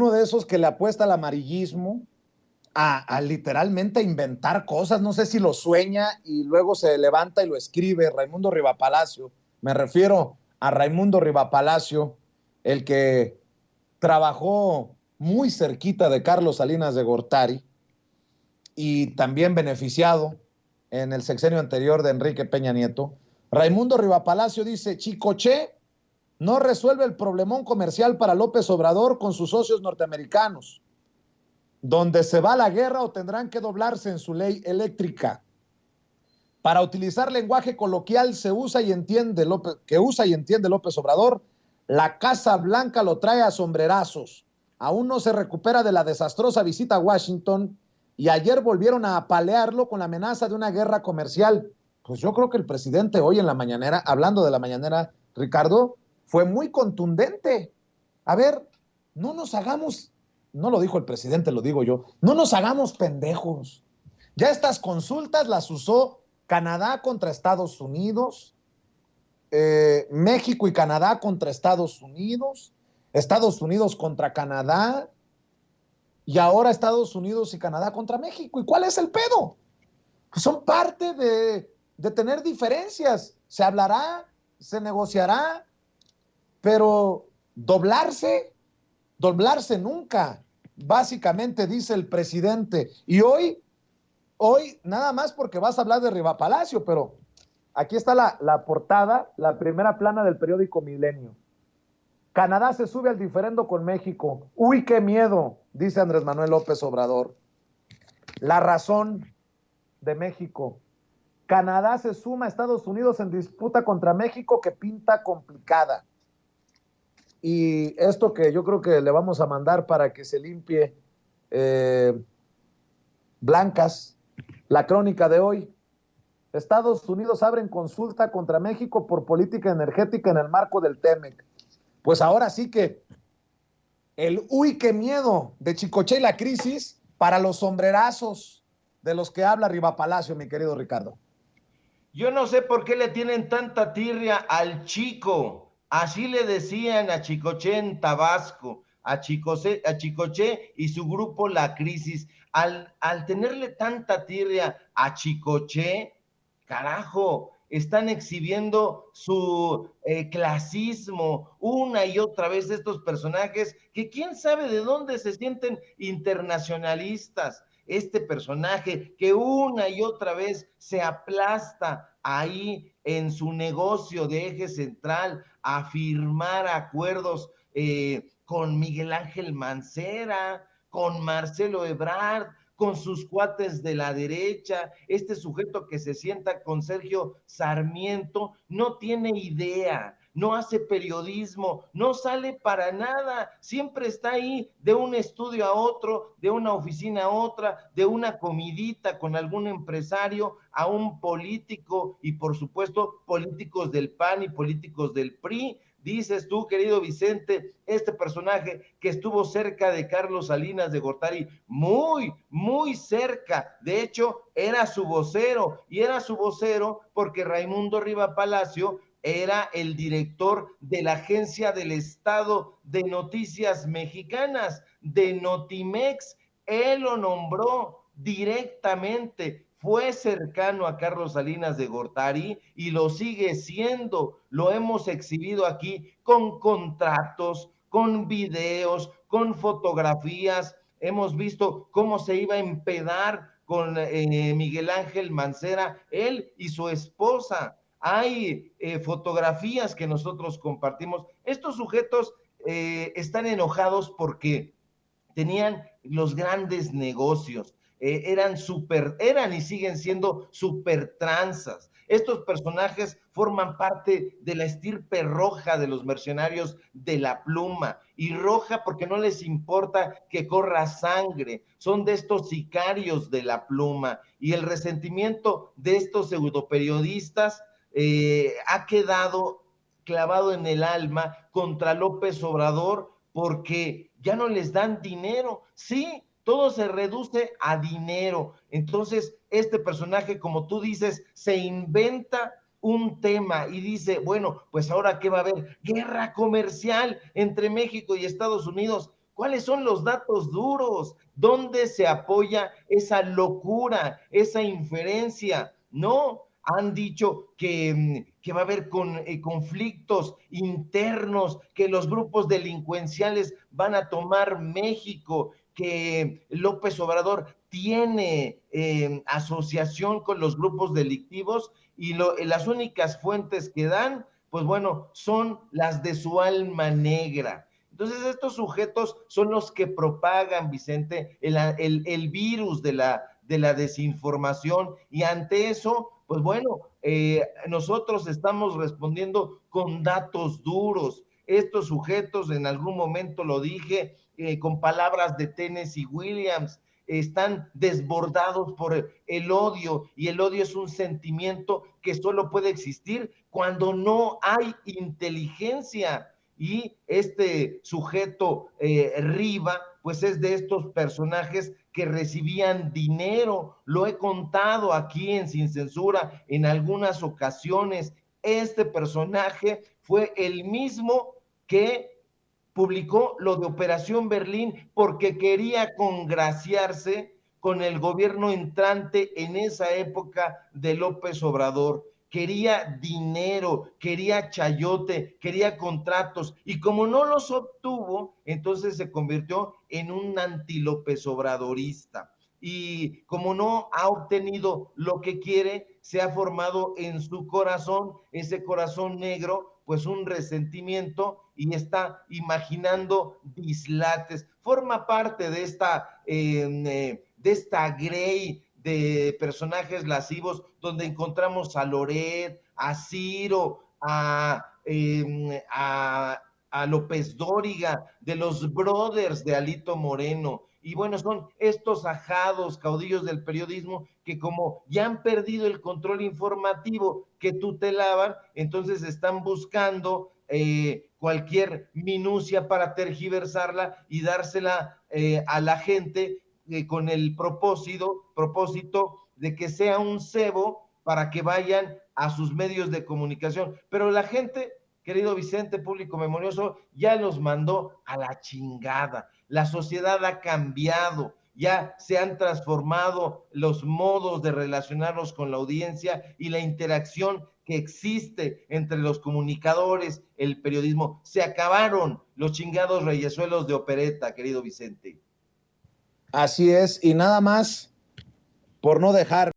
uno de esos que le apuesta al amarillismo, a literalmente inventar cosas, no sé si lo sueña y luego se levanta y lo escribe. Raimundo Rivapalacio, me refiero a Raimundo Rivapalacio, el que trabajó muy cerquita de Carlos Salinas de Gortari y también beneficiado en el sexenio anterior de Enrique Peña Nieto. Raimundo Rivapalacio dice: Chicoche no resuelve el problemón comercial para López Obrador con sus socios norteamericanos, donde se va a la guerra o tendrán que doblarse en su ley eléctrica. Para utilizar lenguaje coloquial se usa y entiende López, que usa y entiende López Obrador, la Casa Blanca lo trae a sombrerazos. Aún no se recupera de la desastrosa visita a Washington y ayer volvieron a apalearlo con la amenaza de una guerra comercial. Pues yo creo que el presidente hoy en la mañanera, hablando de la mañanera, Ricardo, fue muy contundente. A ver, no nos hagamos, no lo dijo el presidente, lo digo yo, no nos hagamos pendejos. Ya estas consultas las usó Canadá contra Estados Unidos, México y Canadá contra Estados Unidos contra Canadá, y ahora Estados Unidos y Canadá contra México. ¿Y cuál es el pedo? Pues son parte de tener diferencias. Se hablará, se negociará, pero doblarse nunca, básicamente dice el presidente. Y hoy nada más porque vas a hablar de Rivapalacio, pero aquí está la portada, la primera plana del periódico Milenio. Canadá se sube al diferendo con México. Uy, qué miedo, dice Andrés Manuel López Obrador. La razón de México. Canadá se suma a Estados Unidos en disputa contra México que pinta complicada. Y esto que yo creo que le vamos a mandar para que se limpie blancas, la crónica de hoy. Estados Unidos abren consulta contra México por política energética en el marco del TEMEC. Pues ahora sí que el uy, qué miedo de Chicoche y la crisis para los sombrerazos de los que habla Rivapalacio, mi querido Ricardo. Yo no sé por qué le tienen tanta tirria al Chico. Así le decían a Chicoche en Tabasco, a Chicoche y su grupo La Crisis. Al tenerle tanta tirria a Chicoche, carajo, están exhibiendo su clasismo una y otra vez estos personajes que quién sabe de dónde se sienten internacionalistas. Este personaje que una y otra vez se aplasta ahí en su negocio de eje central a firmar acuerdos con Miguel Ángel Mancera, con Marcelo Ebrard, con sus cuates de la derecha, este sujeto que se sienta con Sergio Sarmiento, no tiene idea, no hace periodismo, no sale para nada, siempre está ahí de un estudio a otro, de una oficina a otra, de una comidita con algún empresario, a un político y por supuesto políticos del PAN y políticos del PRI. Dices tú, querido Vicente, este personaje que estuvo cerca de Carlos Salinas de Gortari, muy, muy cerca. De hecho, era su vocero, y era su vocero porque Raimundo Rivapalacio era el director de la Agencia del Estado de Noticias Mexicanas, de Notimex. Él lo nombró directamente, fue cercano a Carlos Salinas de Gortari y lo sigue siendo. Lo hemos exhibido aquí con contratos, con videos, con fotografías. Hemos visto cómo se iba a empedar con Miguel Ángel Mancera, él y su esposa. Hay fotografías que nosotros compartimos. Estos sujetos están enojados porque tenían los grandes negocios, eran y siguen siendo super tranzas. Estos personajes forman parte de la estirpe roja de los mercenarios de la pluma, y roja porque no les importa que corra sangre, son de estos sicarios de la pluma, y el resentimiento de estos pseudoperiodistas ha quedado clavado en el alma contra López Obrador porque ya no les dan dinero. Sí, todo se reduce a dinero. Entonces, este personaje, como tú dices, se inventa un tema y dice, bueno, pues ahora qué va a haber, guerra comercial entre México y Estados Unidos. ¿Cuáles son los datos duros? ¿Dónde se apoya esa locura, esa inferencia? No, han dicho que va a haber conflictos internos, que los grupos delincuenciales van a tomar México, que López Obrador tiene asociación con los grupos delictivos y las únicas fuentes que dan, pues bueno, son las de su alma negra. Entonces estos sujetos son los que propagan, Vicente, el virus de la desinformación, y ante eso, pues bueno, nosotros estamos respondiendo con datos duros. Estos sujetos, en algún momento lo dije, con palabras de Tennessee Williams, están desbordados por el odio, y el odio es un sentimiento que solo puede existir cuando no hay inteligencia. Y este sujeto Riva, pues es de estos personajes que recibían dinero. Lo he contado aquí en Sin Censura en algunas ocasiones. Este personaje fue el mismo que publicó lo de Operación Berlín porque quería congraciarse con el gobierno entrante en esa época de López Obrador. Quería dinero, quería chayote, quería contratos, y como no los obtuvo, entonces se convirtió en un anti-López Obradorista. Y como no ha obtenido lo que quiere, se ha formado en su corazón, ese corazón negro, pues un resentimiento, y está imaginando dislates. Forma parte de esta grey de personajes lascivos, donde encontramos a Loret, a Ciro, a López Dóriga, de los brothers de Alito Moreno. Y bueno, son estos ajados caudillos del periodismo que, como ya han perdido el control informativo que tutelaban, entonces están buscando cualquier minucia para tergiversarla y dársela a la gente con el propósito de que sea un cebo para que vayan a sus medios de comunicación. Pero la gente, querido Vicente, público memorioso, ya los mandó a la chingada. La sociedad ha cambiado, ya se han transformado los modos de relacionarnos con la audiencia, y la interacción que existe entre los comunicadores, el periodismo. Se acabaron los chingados reyesuelos de opereta, querido Vicente. Así es, y nada más por no dejar